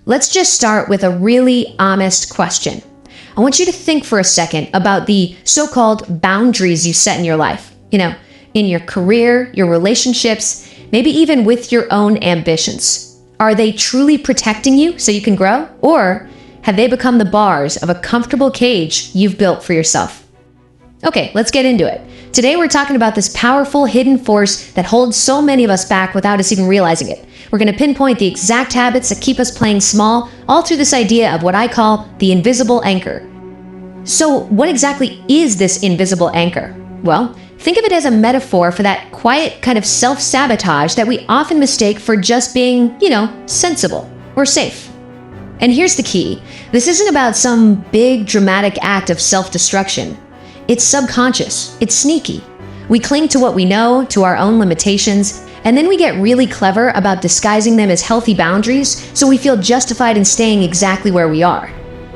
Let's just start with a really honest question. I want you to think for a second about the so-called boundaries you set in your life. In your career, your relationships, maybe even with your own ambitions. Are they truly protecting you so you can grow? Or have they become the bars of a comfortable cage you've built for yourself? Okay, let's get into it. Today we're talking about this powerful hidden force that holds so many of us back without us even realizing it. We're going to pinpoint the exact habits that keep us playing small, all through this idea of what I call the invisible anchor. So what exactly is this invisible anchor? Well, think of it as a metaphor for that quiet kind of self-sabotage that we often mistake for just being, sensible or safe. And here's the key. This isn't about some big dramatic act of self-destruction. It's subconscious. It's sneaky. We cling to what we know, to our own limitations, and then we get really clever about disguising them as healthy boundaries so we feel justified in staying exactly where we are.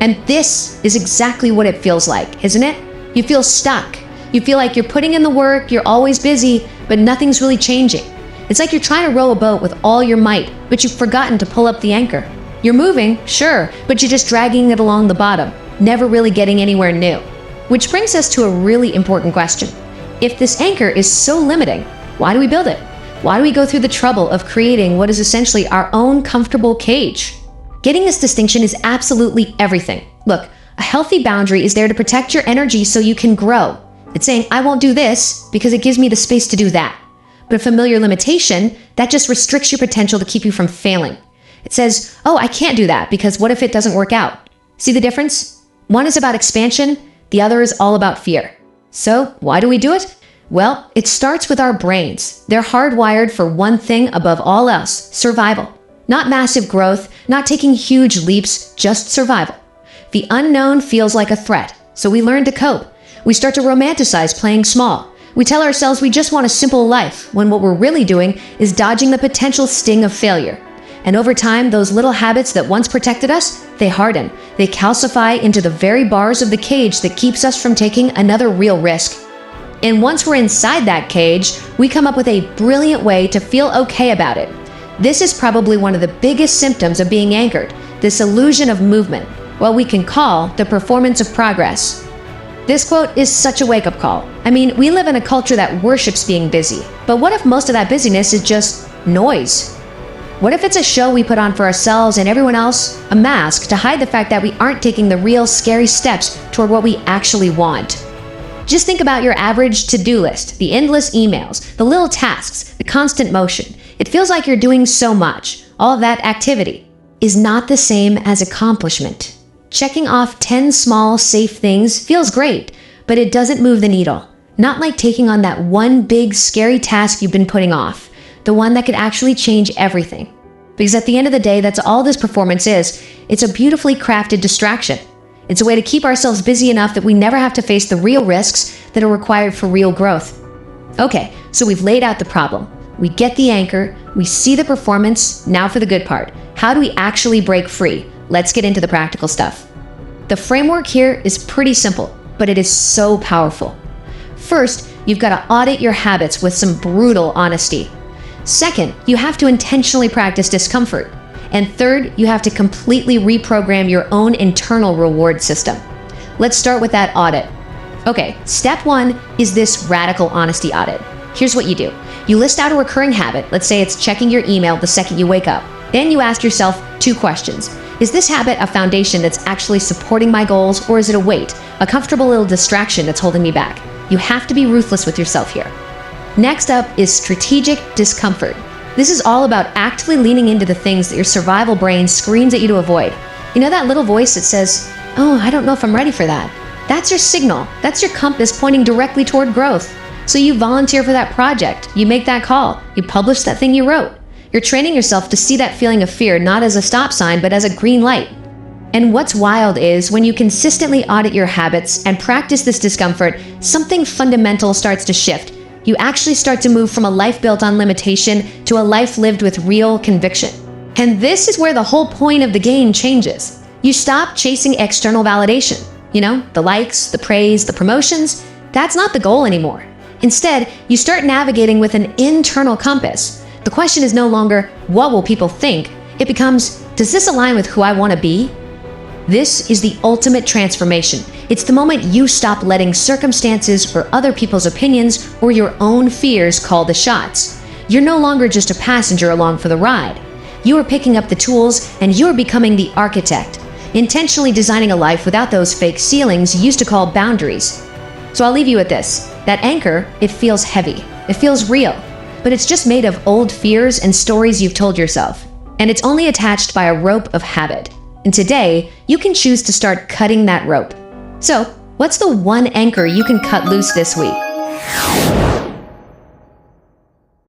And this is exactly what it feels like, isn't it? You feel stuck. You feel like you're putting in the work, you're always busy, but nothing's really changing. It's like you're trying to row a boat with all your might, but you've forgotten to pull up the anchor. You're moving, sure, but you're just dragging it along the bottom, never really getting anywhere new. Which brings us to a really important question. If this anchor is so limiting, why do we build it? Why do we go through the trouble of creating what is essentially our own comfortable cage? Getting this distinction is absolutely everything. Look, a healthy boundary is there to protect your energy so you can grow. It's saying, I won't do this because it gives me the space to do that. But a familiar limitation, that just restricts your potential to keep you from failing. It says, oh, I can't do that because what if it doesn't work out? See the difference? One is about expansion, the other is all about fear. So why do we do it? Well, it starts with our brains. They're hardwired for one thing above all else, survival. Not massive growth, not taking huge leaps, just survival. The unknown feels like a threat, so we learn to cope. We start to romanticize playing small. We tell ourselves we just want a simple life, when what we're really doing is dodging the potential sting of failure. And over time, those little habits that once protected us, they harden. They calcify into the very bars of the cage that keeps us from taking another real risk. And once we're inside that cage, we come up with a brilliant way to feel okay about it. This is probably one of the biggest symptoms of being anchored, this illusion of movement, what we can call the performance of progress. This quote is such a wake-up call. I mean, we live in a culture that worships being busy, but what if most of that busyness is just noise? What if it's a show we put on for ourselves and everyone else, a mask to hide the fact that we aren't taking the real scary steps toward what we actually want? Just think about your average to-do list, the endless emails, the little tasks, the constant motion. It feels like you're doing so much. All of that activity is not the same as accomplishment. Checking off 10 small, safe things feels great, but it doesn't move the needle. Not like taking on that one big, scary task you've been putting off, the one that could actually change everything. Because at the end of the day, that's all this performance is. It's a beautifully crafted distraction. It's a way to keep ourselves busy enough that we never have to face the real risks that are required for real growth. Okay, so we've laid out the problem. We get the anchor, we see the performance, now for the good part. How do we actually break free? Let's get into the practical stuff. The framework here is pretty simple, but it is so powerful. First, you've got to audit your habits with some brutal honesty. Second, you have to intentionally practice discomfort. And third, you have to completely reprogram your own internal reward system. Let's start with that audit. Okay, step one is this radical honesty audit. Here's what you do. You list out a recurring habit. Let's say it's checking your email the second you wake up. Then you ask yourself 2 questions. Is this habit a foundation that's actually supporting my goals, or is it a weight, a comfortable little distraction that's holding me back? You have to be ruthless with yourself here. Next up is strategic discomfort. This is all about actively leaning into the things that your survival brain screams at you to avoid. You know that little voice that says, oh, I don't know if I'm ready for that. That's your signal. That's your compass pointing directly toward growth. So you volunteer for that project. You make that call. You publish that thing you wrote. You're training yourself to see that feeling of fear not as a stop sign, but as a green light. And what's wild is when you consistently audit your habits and practice this discomfort, something fundamental starts to shift. You actually start to move from a life built on limitation to a life lived with real conviction. And this is where the whole point of the game changes. You stop chasing external validation. The likes, the praise, the promotions. That's not the goal anymore. Instead, you start navigating with an internal compass. The question is no longer, what will people think? It becomes, Does this align with who I want to be? This is the ultimate transformation. It's the moment you stop letting circumstances or other people's opinions or your own fears call the shots. You're no longer just a passenger along for the ride. You are picking up the tools and you're becoming the architect, intentionally designing a life without those fake ceilings you used to call boundaries. So I'll leave you with this. That anchor, it feels heavy. It feels real. But it's just made of old fears and stories you've told yourself. And it's only attached by a rope of habit. And today, you can choose to start cutting that rope. So, what's the one anchor you can cut loose this week?